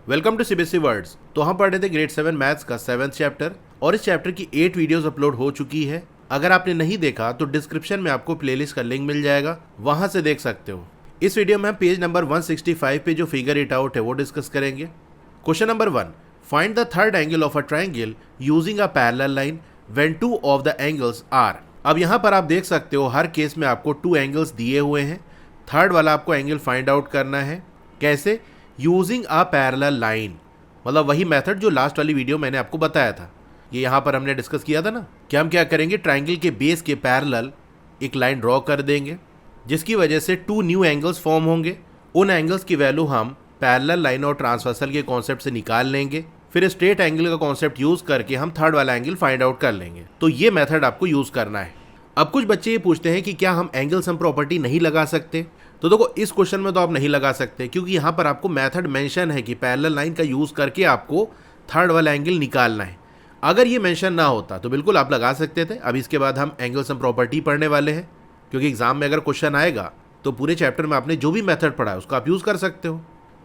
Welcome to CBSE words. तो हम पढ़ रहे थे ग्रेड 7 मैथ्स का 7th चैप्टर और इस चैप्टर की 8 वीडियोस अपलोड हो चुकी है। अगर आपने नहीं देखा तो डिस्क्रिप्शन में आपको प्लेलिस्ट का लिंक मिल जाएगा, वहां से देख सकते हो। इस वीडियो में हम पेज नंबर 165 पे जो फिगर इट आउट है वो डिस्कस करेंगे। Question number 1, find the third angle of a triangle using a parallel line when two of the angles are. अब यहाँ पर आप देख सकते हो हर केस में आपको 2 एंगल्स दिए हुए हैं। थर्ड वाला आपको एंगल फाइंड आउट करना है। कैसे? यूजिंग अ पैरेलल लाइन, मतलब वही मेथड जो लास्ट वाली वीडियो मैंने आपको बताया था। ये यहाँ पर हमने डिस्कस किया था ना कि हम क्या करेंगे, ट्राइंगल के बेस के पैरेलल एक लाइन ड्रॉ कर देंगे जिसकी वजह से 2 न्यू एंगल्स फॉर्म होंगे। उन एंगल्स की वैल्यू हम पैरेलल लाइन और ट्रांसवर्सल के कॉन्सेप्ट से निकाल लेंगे, फिर स्ट्रेट एंगल का कॉन्सेप्ट यूज करके हम थर्ड वाला एंगल फाइंड आउट कर लेंगे। तो ये मेथड आपको यूज करना है। अब कुछ बच्चे ये पूछते हैं कि क्या हम एंगल सम प्रॉपर्टी नहीं लगा सकते? तो देखो, इस क्वेश्चन में तो आप नहीं लगा सकते क्योंकि यहाँ पर आपको मेथड मेंशन है कि पैरेलल लाइन का यूज करके आपको थर्ड वाला एंगल निकालना है। अगर ये मेंशन ना होता तो बिल्कुल आप लगा सकते थे। अब इसके बाद हम एंगल सम प्रॉपर्टी पढ़ने वाले हैं क्योंकि एग्जाम में अगर क्वेश्चन आएगा तो पूरे चैप्टर में आपने जो भी मेथड पढ़ा है उसको आप यूज कर सकते हो।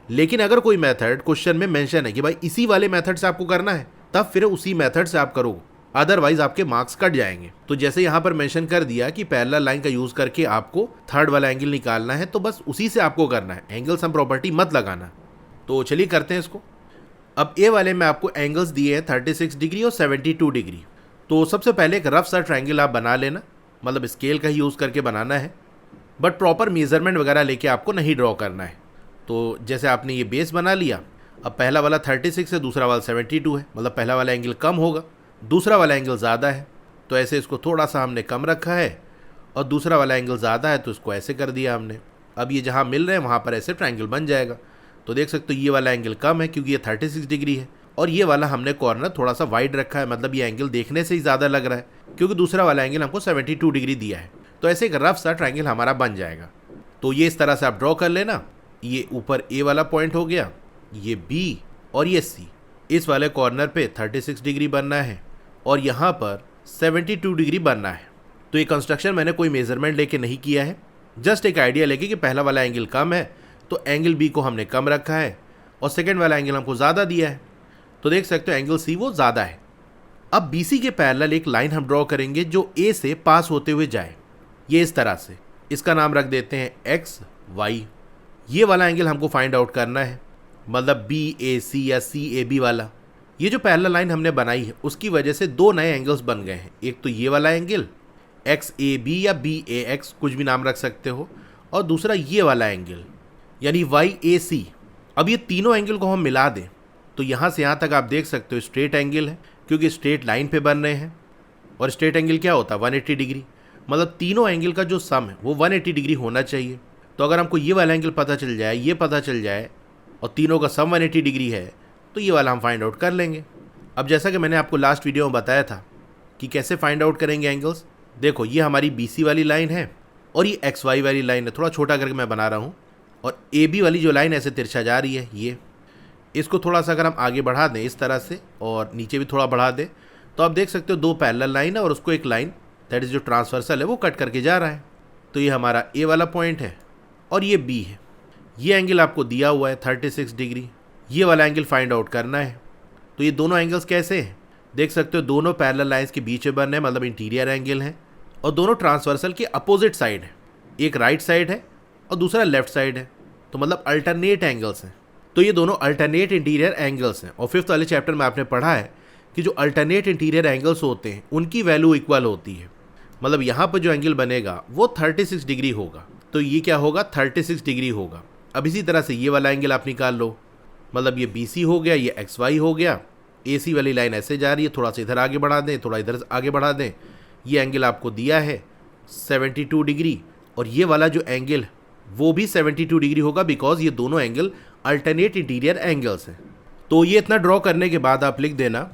लेकिन अगर कोई मेथड क्वेश्चन में मेंशन है कि भाई इसी वाले मेथड से आपको करना है, तब फिर उसी मेथड से आप करो, अदरवाइज आपके मार्क्स कट जाएंगे। तो जैसे यहाँ पर मेंशन कर दिया कि पैरेलल लाइन का यूज करके आपको थर्ड वाला एंगल निकालना है, तो बस उसी से आपको करना है, एंगल सम प्रॉपर्टी मत लगाना। तो चलिए करते हैं इसको। अब ए वाले में आपको एंगल्स दिए हैं 36 डिग्री और 72 डिग्री। तो सबसे पहले एक रफ सा ट्राइंगल आप बना लेना, मतलब स्केल का ही यूज करके बनाना है, बट प्रॉपर मेजरमेंट वगैरह लेके आपको नहीं ड्रॉ करना है। तो जैसे आपने ये बेस बना लिया, अब पहला वाला 36 है, दूसरा वाला 72 है, मतलब पहला वाला एंगल कम होगा, दूसरा वाला एंगल ज़्यादा है। तो ऐसे इसको थोड़ा सा हमने कम रखा है और दूसरा वाला एंगल ज़्यादा है तो इसको ऐसे कर दिया हमने। अब ये जहाँ मिल रहे हैं वहाँ पर ऐसे ट्रायंगल बन जाएगा। तो देख सकते हो ये वाला एंगल कम है क्योंकि ये 36 डिग्री है और ये वाला हमने कॉर्नर थोड़ा सा वाइड रखा है, मतलब ये एंगल देखने से ही ज़्यादा लग रहा है क्योंकि दूसरा वाला एंगल हमको 72 डिग्री दिया है। तो ऐसे एक रफ सा ट्रायंगल हमारा बन जाएगा। तो ये इस तरह से आप ड्रॉ कर लेना। ये ऊपर ए वाला पॉइंट हो गया, ये बी और ये सी। इस वाले कॉर्नर पे 36 डिग्री बनना है और यहाँ पर 72 डिग्री बनना है। तो ये कंस्ट्रक्शन मैंने कोई मेजरमेंट लेके नहीं किया है, जस्ट एक आइडिया लेके कि पहला वाला एंगल कम है तो एंगल बी को हमने कम रखा है और सेकंड वाला एंगल हमको ज़्यादा दिया है। तो देख सकते हो एंगल सी वो ज़्यादा है। अब बी सी के पैरेलल एक लाइन हम ड्रॉ करेंगे जो ए से पास होते हुए जाए, ये इस तरह से। इसका नाम रख देते हैं एक्स वाई। ये वाला एंगल हमको फाइंड आउट करना है, मतलब बी ए सी या सी ए बी वाला। ये जो पैरेलल लाइन हमने बनाई है उसकी वजह से 2 नए एंगल्स बन गए हैं। एक तो ये वाला एंगल एक्स ए बी या बी ए एक्स, कुछ भी नाम रख सकते हो, और दूसरा ये वाला एंगल यानी वाई ए सी। अब ये तीनों एंगल को हम मिला दें तो यहाँ से यहाँ तक आप देख सकते हो स्ट्रेट एंगल है क्योंकि स्ट्रेट लाइन पे बन रहे हैं। और स्ट्रेट एंगल क्या होता है? 180 डिग्री, मतलब तीनों एंगल का जो सम है वो 180 डिग्री होना चाहिए। तो अगर हमको ये वाला एंगल पता चल जाए, ये पता चल जाए और तीनों का सम 180 डिग्री है तो ये वाला हम फाइंड आउट कर लेंगे। अब जैसा कि मैंने आपको लास्ट वीडियो में बताया था कि कैसे फाइंड आउट करेंगे एंगल्स, देखो ये हमारी बी सी वाली लाइन है और ये एक्स वाई वाली लाइन है, थोड़ा छोटा करके मैं बना रहा हूँ, और ए बी वाली जो लाइन ऐसे तिरछा जा रही है, ये इसको थोड़ा सा अगर हम आगे बढ़ा दें इस तरह से और नीचे भी थोड़ा बढ़ा दें तो आप देख सकते हो 2 पैरेलल लाइन है और उसको एक लाइन दैट इज़ जो ट्रांसवर्सल है वो कट करके जा रहा है। तो ये हमारा ए वाला पॉइंट है और ये बी है। ये एंगल आपको दिया हुआ है 36 डिग्री। ये वाला एंगल फाइंड आउट करना है। तो ये दोनों एंगल्स कैसे हैं? देख सकते हो दोनों पैरेलल लाइंस के बीच में बन रहे हैं, मतलब इंटीरियर एंगल हैं और दोनों ट्रांसवर्सल के अपोजिट साइड है। एक राइट साइड है और दूसरा लेफ्ट साइड है, तो मतलब अल्टरनेट एंगल्स हैं। तो ये दोनों अल्टरनेट इंटीरियर एंगल्स हैं। और 5th वाले चैप्टर में आपने पढ़ा है कि जो अल्टरनेट इंटीरियर एंगल्स होते हैं उनकी वैल्यू इक्वल होती है, मतलब यहाँ पर जो एंगल बनेगा वो 36 डिग्री होगा, तो ये क्या होगा? 36 डिग्री होगा। अब इसी तरह से ये वाला एंगल आप निकाल लो, मतलब ये बी सी हो गया, ये एक्स वाई हो गया, ए सी वाली लाइन ऐसे जा रही है, थोड़ा सा इधर आगे बढ़ा दें, थोड़ा इधर आगे बढ़ा दें। ये एंगल आपको दिया है 72 डिग्री और ये वाला जो एंगल वो भी 72 डिग्री होगा बिकॉज ये दोनों एंगल अल्टरनेट इंटीरियर एंगल्स हैं। तो ये इतना ड्रॉ करने के बाद आप लिख देना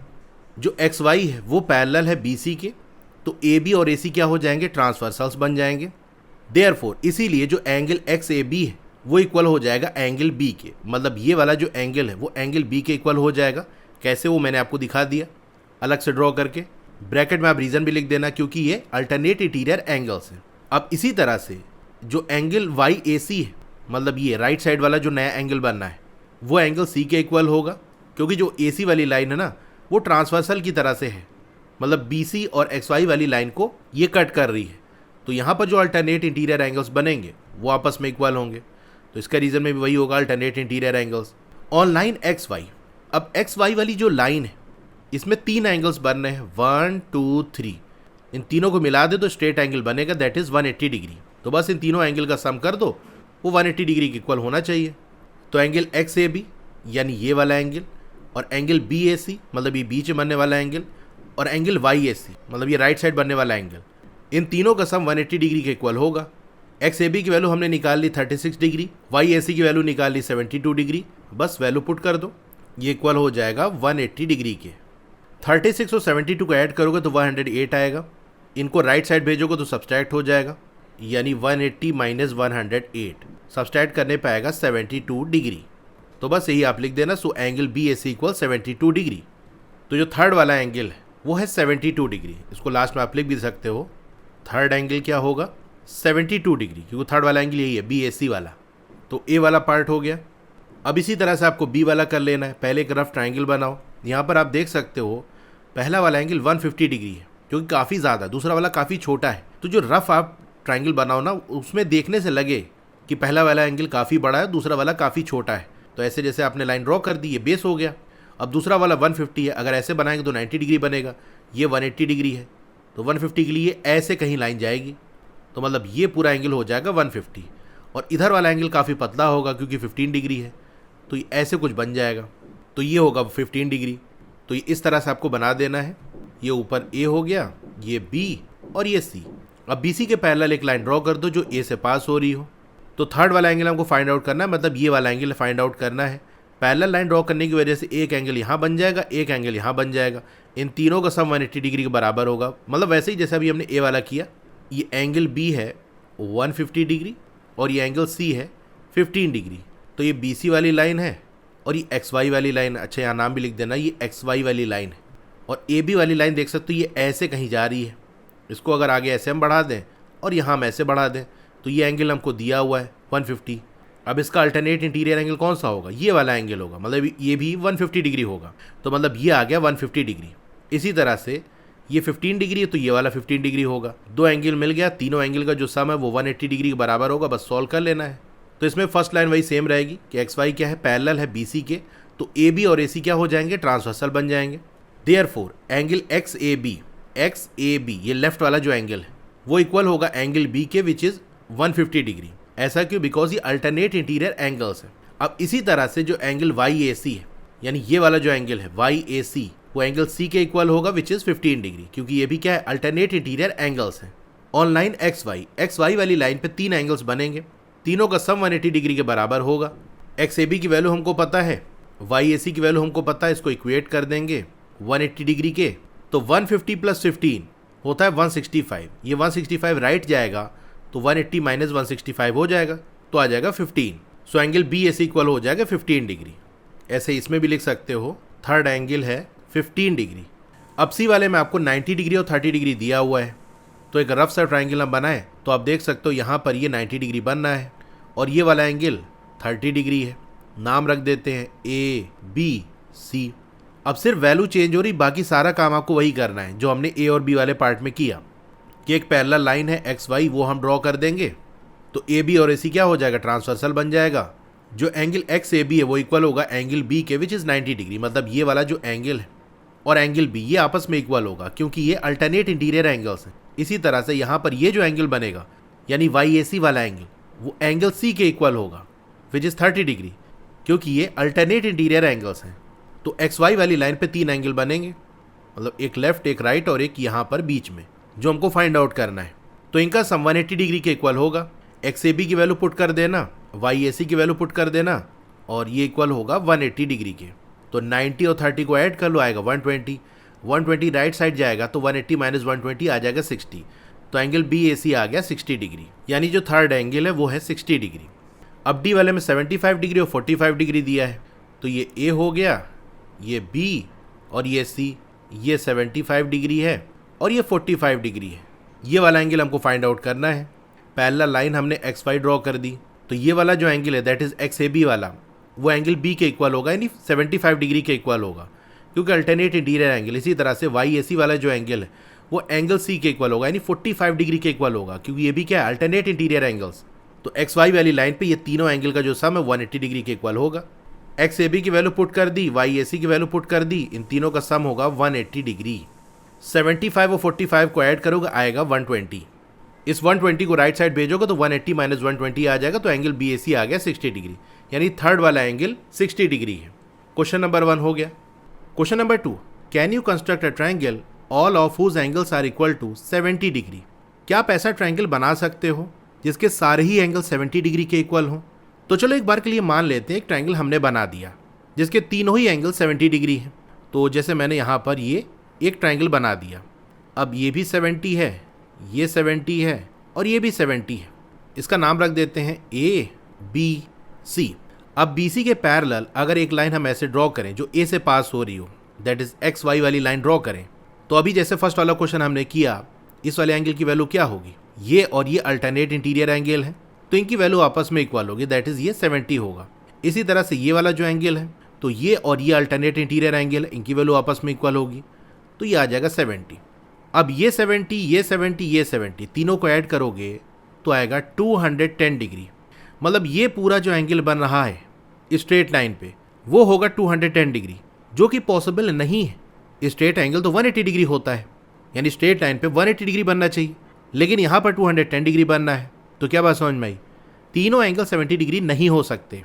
जो एक्स वाई है वो पैरेलल है बी सी के, तो ए बी और ए सी क्या हो जाएंगे? ट्रांसवर्सल्स बन जाएंगे। देयरफॉर इसीलिए जो एंगल एक्स ए बी है वो इक्वल हो जाएगा एंगल बी के, मतलब ये वाला जो एंगल है वो एंगल बी के इक्वल हो जाएगा। कैसे, वो मैंने आपको दिखा दिया अलग से ड्रॉ करके। ब्रैकेट में आप रीज़न भी लिख देना क्योंकि ये अल्टरनेट इंटीरियर एंगल्स हैं। अब इसी तरह से जो एंगल वाई ए सी है, मतलब ये राइट साइड वाला जो नया एंगल बनना है, वो एंगल सी के इक्वल होगा, क्योंकि जो ए सी वाली लाइन है ना वो ट्रांसवर्सल की तरह से है, मतलब बी सी और एक्स वाई वाली लाइन को ये कट कर रही है। तो यहाँ पर जो अल्टरनेट इंटीरियर एंगल्स बनेंगे वो आपस में इक्वल होंगे। तो इसका रीज़न में भी वही होगा, alternate interior angles on line X Y. अब एक्स वाई वाली जो लाइन है इसमें 3 एंगल्स बन रहे हैं, 1 2 3। इन तीनों को मिला दे तो स्ट्रेट एंगल बनेगा, दैट इज़ 180 डिग्री। तो बस इन तीनों एंगल का सम कर दो, वो 180 डिग्री के इक्वल होना चाहिए। तो एंगल एक्स ए बी यानी ये वाला एंगल, और एंगल बी ए सी मतलब ये बीच में बनने वाला एंगल, और एंगल वाई ए सी मतलब ये राइट साइड बनने वाला एंगल, इन तीनों का सम 180 डिग्री के इक्वल होगा। एक्स ए बी की वैल्यू हमने निकाल ली 36 डिग्री, वाई ए सी की वैल्यू निकाल ली 72 डिग्री। बस वैल्यू पुट कर दो, ये इक्वल हो जाएगा 180 डिग्री के। 36 और 72 को ऐड करोगे तो 108 आएगा, इनको राइट साइड भेजोगे तो सब्सट्रैक्ट हो जाएगा, यानी 180 माइनस 108 सब्सट्रैक्ट करने पे आएगा 72 डिग्री। तो बस यही आप लिख देना, सो एंगल बी ए सी इक्वल 72 डिग्री। तो जो थर्ड वाला एंगल है वो है 72 डिग्री, इसको लास्ट में आप लिख भी सकते हो। थर्ड एंगल क्या होगा 72 डिग्री, क्योंकि थर्ड वाला एंगल यही है बी ए सी वाला। तो ए वाला पार्ट हो गया। अब इसी तरह से आपको बी वाला कर लेना है। पहले एक रफ ट्राइंगल बनाओ, यहाँ पर आप देख सकते हो पहला वाला एंगल 150 डिग्री है क्योंकि काफ़ी ज़्यादा, दूसरा वाला काफ़ी छोटा है। तो जो रफ आप ट्राइंगल बनाओ ना उसमें देखने से लगे कि पहला वाला एंगल काफ़ी बड़ा है, दूसरा वाला काफ़ी छोटा है। तो ऐसे जैसे आपने लाइन ड्रॉ कर दी, ये बेस हो गया। अब दूसरा वाला 150 है, अगर ऐसे बनाएंगे तो 90 डिग्री बनेगा, ये 180 डिग्री है। तो 150 के लिए ऐसे कहीं लाइन जाएगी, तो मतलब ये पूरा एंगल हो जाएगा 150। और इधर वाला एंगल काफ़ी पतला होगा क्योंकि 15 डिग्री है, तो ये ऐसे कुछ बन जाएगा, तो ये होगा 15 डिग्री। तो ये इस तरह से आपको बना देना है। ये ऊपर ए हो गया, ये बी और ये सी। अब बी सी के पैरेलल एक लाइन ड्रॉ कर दो जो ए से पास हो रही हो। तो थर्ड वाला एंगल हमको फाइंड आउट करना है, मतलब ये वाला एंगल फाइंड आउट करना है। पैरेलल लाइन ड्रॉ करने की वजह से एक एंगल यहाँ बन जाएगा, एक एंगल यहाँ बन जाएगा। इन तीनों का सम 180 डिग्री के बराबर होगा, मतलब वैसे ही जैसे अभी हमने ए वाला किया। ये एंगल बी है 150 डिग्री और ये एंगल सी है 15 डिग्री। तो ये बी सी वाली लाइन है और ये एक्स वाई वाली लाइन, अच्छा यहाँ नाम भी लिख देना, ये एक्स वाई वाली लाइन है। और ए बी वाली लाइन देख सकते हो ये ऐसे कहीं जा रही है। इसको अगर आगे ऐसे हम बढ़ा दें और यहाँ हम ऐसे बढ़ा दें तो ये एंगल हमको दिया हुआ है 150। अब इसका अल्टरनेट इंटीरियर एंगल कौन सा होगा, ये वाला एंगल होगा, मतलब ये भी 150 डिग्री होगा। तो मतलब ये आ गया 150 डिग्री। इसी तरह से ये 15 डिग्री है तो ये वाला 15 डिग्री होगा। दो एंगल मिल गया, तीनों एंगल का जो सम है वो 180 डिग्री के बराबर होगा, बस सॉल्व कर लेना है। तो इसमें फर्स्ट लाइन वही सेम रहेगी कि एक्स वाई क्या है, पैरेलल है बी सी के, तो ए बी और ए सी क्या हो जाएंगे, ट्रांसवर्सल बन जाएंगे। Therefore angle X A B ये लेफ्ट वाला जो एंगल है वो इक्वल होगा एंगल बी के विच इज 150 डिग्री। ऐसा क्यों, बिकॉज ये अल्टरनेट इंटीरियर एंगल्स है। अब इसी तरह से जो एंगल वाई ए सी है, यानी ये वाला जो एंगल है वाई ए सी, वो एंगल सी के इक्वल होगा विच इज 15 डिग्री, क्योंकि ये भी क्या है, अल्टरनेट इंटीरियर एंगल्स है। ऑन लाइन एक्स वाई वाली लाइन पे 3 एंगल्स बनेंगे, तीनों का सम 180 डिग्री के बराबर होगा। एक्स ए बी की वैल्यू हमको पता है, वाई ए सी की वैल्यू हमको पता है, इसको इक्वेट कर देंगे 180 डिग्री के। तो 150 प्लस 15 होता है 165। ये 165 राइट जाएगा तो 180 माइनस 165 हो जाएगा, तो आ जाएगा 15। सो एंगल बी ए सी इक्वल हो जाएगा 15 डिग्री। ऐसे इसमें भी लिख सकते हो, थर्ड एंगल है 15 डिग्री। अब सी वाले में आपको 90 डिग्री और 30 डिग्री दिया हुआ है, तो एक रफ सा ट्राइंगल हम बनाए तो आप देख सकते हो यहाँ पर ये 90 डिग्री बनना है और ये वाला एंगल 30 डिग्री है। नाम रख देते हैं ए बी सी। अब सिर्फ वैल्यू चेंज हो रही, बाकी सारा काम आपको वही करना है जो हमने ए और बी वाले पार्ट में किया कि एक पैरेलल लाइन है एक्स वाई, वो हम ड्रॉ कर देंगे तो ए बी और ए सी क्या हो जाएगा, ट्रांसवर्सल बन जाएगा। जो एंगल एक्स ए बी है वो इक्वल होगा एंगल बी के विच इज़ 90 डिग्री, मतलब ये वाला जो एंगल है और एंगल बी ये आपस में इक्वल होगा क्योंकि ये अल्टरनेट इंटीरियर एंगल्स हैं। इसी तरह से यहाँ पर ये जो एंगल बनेगा यानी वाई ए सी वाला एंगल, वो एंगल सी के इक्वल होगा विच इज़ 30 डिग्री, क्योंकि ये अल्टरनेट इंटीरियर एंगल्स हैं। तो एक्स वाई वाली लाइन पे 3 एंगल बनेंगे, मतलब एक लेफ्ट एक राइट और एक यहाँ पर बीच में, जो हमको फाइंड आउट करना है। तो इनका सम 180 डिग्री के इक्वल होगा। एक्स ए बी की वैल्यू पुट कर देना, वाई ए सी की वैल्यू पुट कर देना और ये इक्वल होगा 180 डिग्री के। तो 90 और 30 को ऐड कर लो, आएगा 120। 120 राइट साइड जाएगा तो 180 माइनस 120 आ जाएगा 60। तो एंगल बी ए सी आ गया 60 डिग्री, यानी जो थर्ड एंगल है वो है 60 डिग्री। अब डी वाले में 75 डिग्री और 45 डिग्री दिया है, तो ये ए हो गया, ये बी और ये सी, ये 75 डिग्री है और ये 45 डिग्री है। ये वाला एंगल हमको फाइंड आउट करना है। पैरेलल लाइन हमने एक्स वाई ड्रॉ कर दी, तो ये वाला जो एंगल है that is X A B वाला, वो एंगल बी के इक्वल होगा, यानी 75 डिग्री के इक्वल होगा, क्योंकि अल्टरनेट इंटीरियर एंगल। इसी तरह से वाई ए सी वाला जो एंगल है वो एंगल सी के इक्वल होगा, यानी 45 डिग्री के इक्वल होगा, क्योंकि ये भी क्या है, अल्टरनेट इंटीरियर एंगल्स। तो एक्स वाई वाली लाइन पे ये तीनों एंगल का जो सम है 180 डिग्री के इक्वल होगा। एक्स ए बी की वैल्यू पुट कर दी, वाई ए सी की वैल्यू पुट कर दी, इन तीनों का सम होगा 180 डिग्री। 75 और 45 को ऐड करोगे आएगा 120। इस 120 को राइट साइड भेजोगे तो 180 माइनस 120 आ जाएगा, तो एंगल बी ए सी आ गया 60 डिग्री, यानी थर्ड वाला एंगल 60 डिग्री है। क्वेश्चन नंबर 1 हो गया। Question number 2, can you construct a triangle all of whose angles are equal to 70 degree. क्या आप ऐसा ट्रायंगल बना सकते हो जिसके सारे ही एंगल 70 डिग्री के इक्वल हों? तो चलो एक बार के लिए मान लेते हैं एक ट्रायंगल हमने बना दिया जिसके तीनों ही एंगल 70 डिग्री हैं। तो जैसे मैंने यहाँ पर ये एक ट्रायंगल बना दिया, अब ये भी 70 है, ये 70 है और ये भी 70 है। इसका नाम रख देते हैं ए बी सी। अब बी सी के पैरेलल अगर एक लाइन हम ऐसे ड्रॉ करें जो ए से पास हो रही हो, दैट इज एक्स वाई वाली लाइन ड्रॉ करें, तो अभी जैसे फर्स्ट वाला क्वेश्चन हमने किया, इस वाले एंगल की वैल्यू क्या होगी, ये और ये अल्टरनेट इंटीरियर एंगल है, तो इनकी वैल्यू आपस में इक्वल होगी, दैट इज ये 70 होगा। इसी तरह से ये वाला जो एंगल है, तो ये और ये अल्टरनेट इंटीरियर एंगल है, इनकी वैल्यू आपस में इक्वल होगी, तो ये आ जाएगा 70। अब ये 70, ये 70, ये 70 तीनों को ऐड करोगे तो आएगा 210 डिग्री। मतलब ये पूरा जो एंगल बन रहा है स्ट्रेट लाइन पे वो होगा 210 डिग्री, जो कि पॉसिबल नहीं है। स्ट्रेट एंगल तो 180 डिग्री होता है, यानी स्ट्रेट लाइन पे 180 डिग्री बनना चाहिए, लेकिन यहाँ पर 210 डिग्री बनना है। तो क्या बात समझ में आई, तीनों एंगल 70 डिग्री नहीं हो सकते।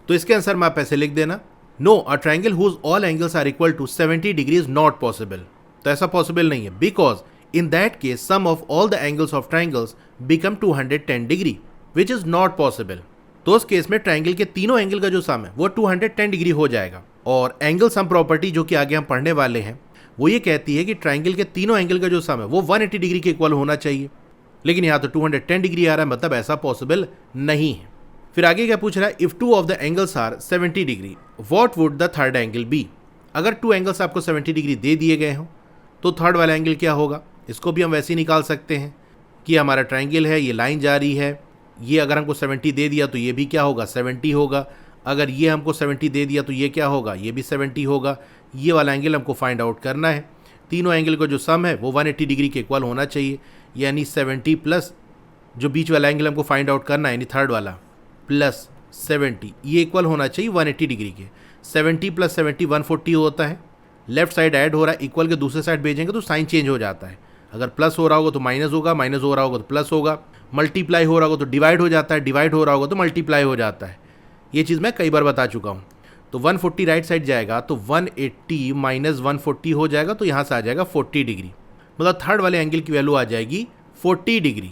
तो इसके आंसर में आप ऐसे लिख देना, no a triangle whose all angles are equal to 70 degree is not possible. तो ऐसा पॉसिबल नहीं है, because in that case sum of all the angles of triangles become 210 degree which is not possible. तो उस case में triangle के तीनों angle का जो सम है वो 210 डिग्री हो जाएगा। और एंगल सम प्रॉपर्टी जो कि आगे हम पढ़ने वाले हैं वो ये कहती है कि ट्रायंगल के तीनों एंगल का जो सम है वो 180 डिग्री के इक्वल होना चाहिए, लेकिन यहाँ तो 210 डिग्री आ रहा है, मतलब ऐसा पॉसिबल नहीं है। फिर आगे क्या पूछ रहा है, if two of the angles are 70 degree what would the third angle be. अगर टू एंगल्स आपको 70 डिग्री दे दिए गए हों तो थर्ड वाला एंगल क्या होगा। इसको भी हम वैसे ही निकाल सकते हैं कि हमारा ट्रायंगल है, ये लाइन जा रही है, ये अगर हमको 70 दे दिया तो ये भी क्या होगा, 70 होगा। अगर ये हमको 70 दे दिया तो ये क्या होगा, ये भी 70 होगा। ये वाला एंगल हमको फाइंड आउट करना है। तीनों एंगल का जो सम है वो 180 डिग्री के इक्वल होना चाहिए, यानी 70 प्लस जो बीच वाला एंगल हमको फाइंड आउट करना है, यानी थर्ड वाला प्लस 70, ये इक्वल होना चाहिए 180 डिग्री के। 70 प्लस 70 140 होता है। लेफ्ट साइड ऐड हो रहा है, इक्वल के दूसरे साइड भेजेंगे तो साइन चेंज हो जाता है। अगर प्लस हो रहा होगा तो माइनस होगा, माइनस हो रहा होगा तो प्लस होगा, मल्टीप्लाई हो रहा होगा तो डिवाइड हो जाता है, डिवाइड हो रहा होगा तो मल्टीप्लाई हो जाता है। ये चीज़ मैं कई बार बता चुका हूँ। तो 140 राइट साइड जाएगा तो 180 माइनस 140 हो जाएगा, तो यहाँ से आ जाएगा 40 डिग्री। मतलब थर्ड वाले एंगल की वैल्यू आ जाएगी 40 डिग्री।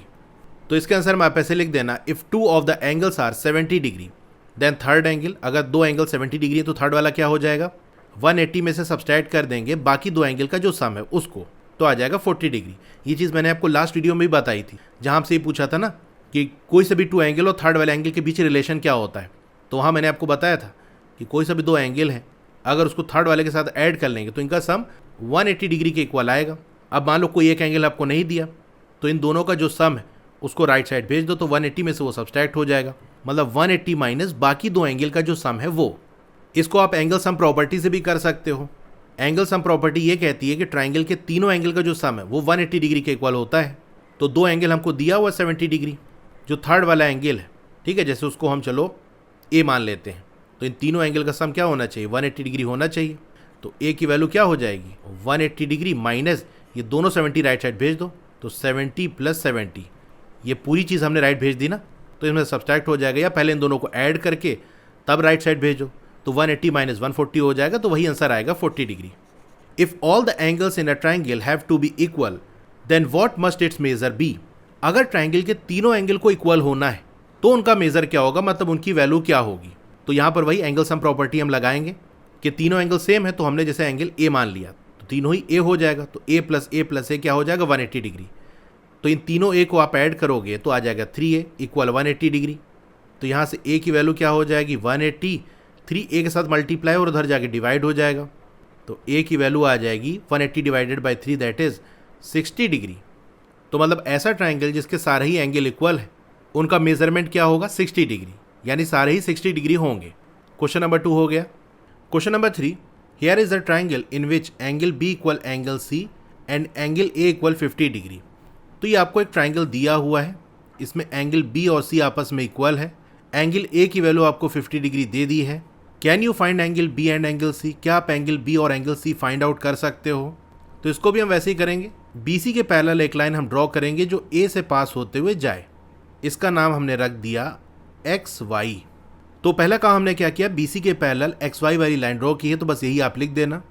तो इसके आंसर में आप ऐसे लिख देना, if two of the angles are 70 degree then third angle, अगर दो एंगल 70 डिग्री है तो थर्ड वाला क्या हो जाएगा, 180 में से सब्सट्रैक्ट कर देंगे बाकी दो एंगल का जो सम है उसको, तो आ जाएगा 40 डिग्री। ये चीज़ मैंने आपको लास्ट वीडियो में भी बताई थी, जहाँ आपसे ये पूछा था ना कि कोई से भी टू एंगल और थर्ड वाले एंगल के बीच रिलेशन क्या होता है। तो वहाँ मैंने आपको बताया था कि कोई से भी दो एंगल हैं, अगर उसको थर्ड वाले के साथ ऐड कर लेंगे तो इनका सम 180 डिग्री के इक्वल आएगा। अब मान लो कोई एक एंगल आपको नहीं दिया, तो इन दोनों का जो सम है उसको राइट साइड भेज दो, तो 180 में से वो सब्सट्रैक्ट हो जाएगा। मतलब 180 माइनस बाकी दो एंगल का जो सम है वो। इसको आप एंगल सम प्रॉपर्टी से भी कर सकते हो। एंगल सम प्रॉपर्टी ये कहती है कि ट्राइंगल के तीनों एंगल का जो सम है वो 180 डिग्री के इक्वल होता है। तो दो एंगल हमको दिया हुआ 70 डिग्री, जो थर्ड वाला एंगल है, ठीक है, जैसे उसको हम चलो ए मान लेते हैं, तो इन तीनों एंगल का सम क्या होना चाहिए, 180 डिग्री होना चाहिए। तो ए की वैल्यू क्या हो जाएगी, 180 डिग्री माइनस ये दोनों 70 राइट साइड भेज दो, तो 70 प्लस 70, ये पूरी चीज़ हमने राइट भेज दी ना, तो इसमें सब्सट्रैक्ट हो जाएगा, या पहले इन दोनों को ऐड करके तब राइट साइड भेजो, तो 180 माइनस 140 हो जाएगा, तो वही आंसर आएगा 40 degree. If all the angles in a triangle have to be equal then what must its measure be. अगर ट्राइंगल के तीनों एंगल को इक्वल होना है तो उनका मेजर क्या होगा, मतलब उनकी वैल्यू क्या होगी। तो यहाँ पर वही एंगल सम प्रॉपर्टी हम लगाएंगे कि तीनों एंगल सेम है, तो हमने जैसे एंगल ए मान लिया तो तीनों ही ए हो जाएगा, तो ए प्लस ए क्या हो जाएगा 180 डिग्री। तो इन तीनों ए को आप ऐड करोगे तो आ जाएगा 3a इक्वल 180 डिग्री। तो यहाँ से ए की वैल्यू क्या हो जाएगी 180, 3a के साथ मल्टीप्लाई और उधर जाके डिवाइड हो जाएगा, तो a की वैल्यू आ जाएगी 180 divided by 3 that is 60 degree. तो मतलब ऐसा ट्राइंगल जिसके सारे ही एंगल इक्वल है उनका मेजरमेंट क्या होगा 60 डिग्री, यानी सारे ही 60 डिग्री होंगे। क्वेश्चन नंबर 2 हो गया। Question number 3, here is the triangle in which angle B equal angle C and angle A equal 50 degree. तो ये आपको एक ट्राइंगल दिया हुआ है, इसमें एंगल बी और सी आपस में इक्वल है, एंगल ए की वैल्यू आपको 50 डिग्री दे दी है। Can you find angle B and angle C? क्या आप एंगल बी और एंगल सी फाइंड आउट कर सकते हो? तो इसको भी हम वैसे ही करेंगे। BC के पैरेलल एक लाइन हम ड्रॉ करेंगे जो A से पास होते हुए जाए। इसका नाम हमने रख दिया XY। तो पहला काम हमने क्या किया, BC के पैरेलल XY वाली लाइन ड्रॉ की है, तो बस यही आप लिख देना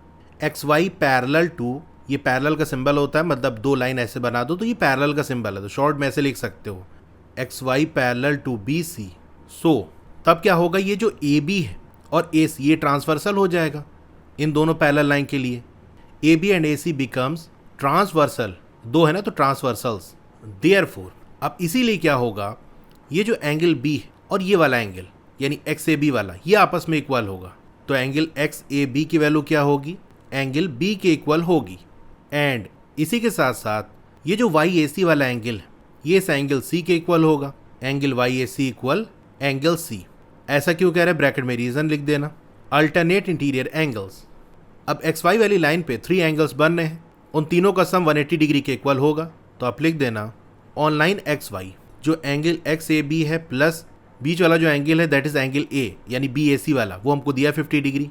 XY पैरेलल टू, ये पैरेलल का सिंबल होता है, मतलब दो लाइन ऐसे बना दो तो ये पैरेलल का सिंबल है, तो शॉर्ट में ऐसे लिख सकते हो XY पैरेलल टू BC। सो तब क्या होगा, ये जो AB है और AC ये ट्रांसवर्सल हो जाएगा इन दोनों पैरेलल लाइन के लिए। AB and AC becomes transversal, दो है ना तो ट्रांसवर्सल्स। देयरफॉर अब इसीलिए क्या होगा, ये जो एंगल B है और ये वाला एंगल यानी XAB वाला, ये आपस में इक्वल होगा। तो एंगल XAB की वैल्यू क्या होगी, एंगल B के इक्वल होगी। एंड इसी के साथ साथ ये जो YAC वाला एंगल है, ये इस एंगल C के इक्वल होगा, angle YAC equal angle C। ऐसा क्यों कह रहे हैं, ब्रैकेट में रीजन लिख देना, अल्टरनेट इंटीरियर एंगल्स। अब XY वाली लाइन पे 3 एंगल्स बन रहे हैं, उन तीनों का सम 180 डिग्री के इक्वल होगा। तो आप लिख देना ऑन लाइन XY जो एंगल XAB है प्लस बीच वाला जो एंगल है दैट इज एंगल A यानी BAC वाला, वो हमको दिया 50 डिग्री,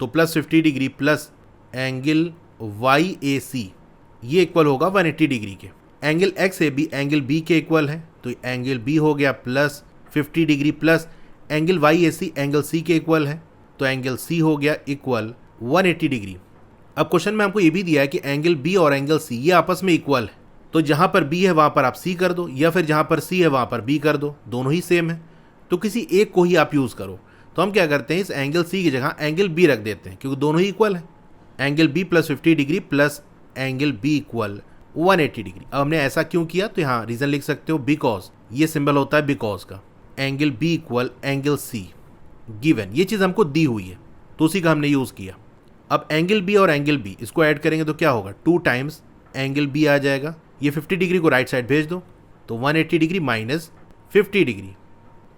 तो plus 50 degree plus angle YAC ये इक्वल होगा 180 डिग्री के। एंगल XAB एंगल B के इक्वल है, तो एंगल B हो गया plus 50 degree plus angle YAC angle C के इक्वल है, तो एंगल C हो गया इक्वल 180 डिग्री। अब क्वेश्चन में हमको ये भी दिया है कि एंगल B और एंगल C ये आपस में इक्वल है, तो जहाँ पर B है वहाँ पर आप C कर दो, या फिर जहाँ पर C है वहाँ पर B कर दो, दोनों ही सेम है, तो किसी एक को ही आप यूज़ करो। तो हम क्या करते हैं, इस एंगल C की जगह एंगल B रख देते हैं क्योंकि दोनों ही इक्वल है। Angle B plus 50 degree plus angle B equal 180 degree. अब हमने ऐसा क्यों किया, तो यहाँ रीज़न लिख सकते हो, बिकॉज ये सिंबल होता है बिकॉज का, angle B equal angle C given, ये चीज़ हमको दी हुई है तो उसी का हमने यूज़ किया। अब एंगल B और एंगल B इसको ऐड करेंगे तो क्या होगा, 2 टाइम्स एंगल B आ जाएगा, ये 50 डिग्री को राइट साइड भेज दो तो 180 डिग्री माइनस 50 डिग्री।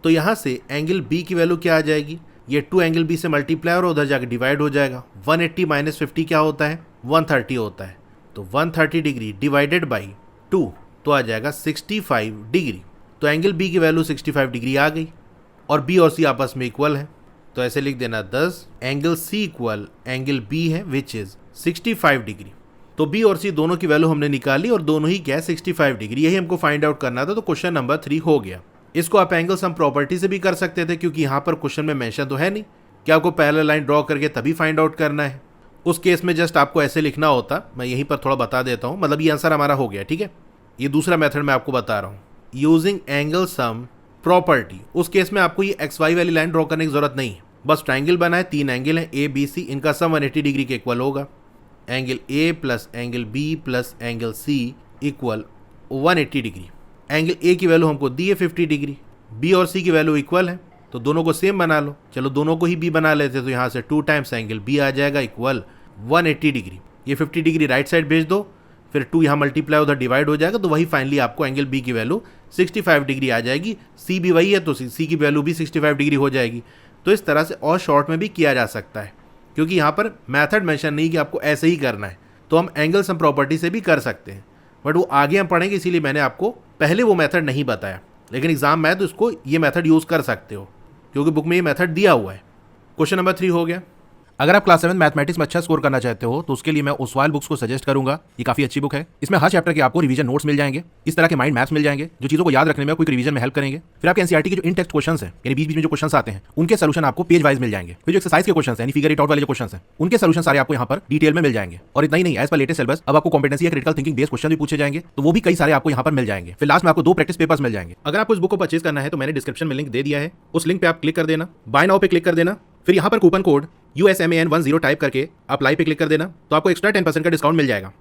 तो यहाँ से एंगल B की वैल्यू क्या आ जाएगी, ये 2 एंगल B से मल्टीप्लाई और उधर जाकर डिवाइड हो जाएगा। 180 माइनस 50 क्या होता है, 130 होता है, तो 130 डिग्री डिवाइडेड बाई 2 तो आ जाएगा 65 डिग्री। तो एंगल B की वैल्यू 65 डिग्री आ गई और B और C आपस में इक्वल है, तो ऐसे लिख देना 10 angle C equal angle B है विच इज 65 डिग्री। तो B और C दोनों की वैल्यू हमने निकाली और दोनों ही क्या 65 डिग्री, यही हमको फाइंड आउट करना था। तो क्वेश्चन नंबर 3 हो गया। इसको आप एंगल सम प्रॉपर्टी से भी कर सकते थे क्योंकि यहाँ पर क्वेश्चन में मेंशन तो है नहीं कि आपको पैरेलल लाइन ड्रॉ करके तभी फाइंड आउट करना है। उस केस में जस्ट आपको ऐसे लिखना होता, मैं यहीं पर थोड़ा बता देता हूँ, मतलब ये आंसर हमारा हो गया। ठीक है, ये दूसरा मेथड मैं आपको बता रहा हूँ, यूजिंग एंगल सम प्रॉपर्टी। उस केस में आपको ये XY वाली लाइन ड्रॉ करने की जरूरत नहीं है, बस ट्राइंगल बना है, 3 एंगल हैं ABC, इनका सम 180 डिग्री के इक्वल होगा। Angle A plus angle B plus angle C equal 180 degree. Angle A की वैल्यू हमको दी है 50 डिग्री, B और C की वैल्यू इक्वल है तो दोनों को सेम बना लो। चलो दोनों को ही B बना लेते, तो यहाँ से 2 टाइम्स एंगल B आ जाएगा इक्वल 180 डिग्री। ये 50 डिग्री राइट साइड भेज दो, फिर 2 यहाँ मल्टीप्लाई उधर डिवाइड हो जाएगा, तो वही फाइनली आपको एंगल B की वैल्यू 65 डिग्री आ जाएगी। C भी वही है तो C की वैल्यू भी 65 डिग्री हो जाएगी। तो इस तरह से और शॉर्ट में भी किया जा सकता है क्योंकि यहाँ पर मेथड मेंशन नहीं कि आपको ऐसे ही करना है, तो हम एंगल सम प्रॉपर्टी से भी कर सकते हैं, बट वो आगे हम पढ़ेंगे, इसीलिए मैंने आपको पहले वो मेथड नहीं बताया। लेकिन एग्जाम में है तो इसको ये मेथड यूज़ कर सकते हो क्योंकि बुक में ये मेथड दिया हुआ है। क्वेश्चन नंबर 3 हो गया। अगर आप क्लास 7 मैथमेटिक्स में अच्छा स्कोर करना चाहते हो तो उसके लिए मैं ओसवाल बुक्स को सजेस्ट करूंगा। ये काफी अच्छी बुक है, इसमें हर चैप्टर के आपको रिवीजन नोट्स मिल जाएंगे, इस तरह के माइंड मैप्स मिल जाएंगे जो चीजों को याद रखने में कोई रिवीजन में हेल्प करेंगे। फिर आपके एनसीईआरटी के जो इन टेक्स्ट क्वेश्चंस हैं, यानी बीच बीच में जो क्वेश्चंस आते हैं, उनके सोल्यूशन आपको पेज वाइज मिल जाएंगे। फिर जो एक्सरसाइज के क्वेश्चंस हैं, यानी फिगर इट आउट वाले जो क्वेश्चंस हैं, उनके सोल्यूशन सारे आपको यहाँ पर डिटेल में मिल जाएंगे। और इतना ही नहीं, एज पर लेटेस्ट सिलेबस अब आपको कॉम्पिटेंसी या क्रिटिकल थिंकिंग बेस्ड क्वेश्चन भी पूछे जाएंगे, तो वो भी कई सारे आपको यहाँ पर मिल जाएंगे। फिर लास्ट में आपको 2 प्रैक्टिस पेपर्स मिल जाएंगे। अगर आपको इस बुक को परचेज करना है तो मैंने डिस्क्रिप्शन में लिंक दे दिया है, उस लिंक पे आप क्लिक कर देना, बाय नाउ पे क्लिक कर देना, फिर यहाँ पर कूपन कोड USMAN10 टाइप करके आप लाइव पे क्लिक कर देना, तो आपको एक्स्ट्रा 10% का डिस्काउंट मिल जाएगा।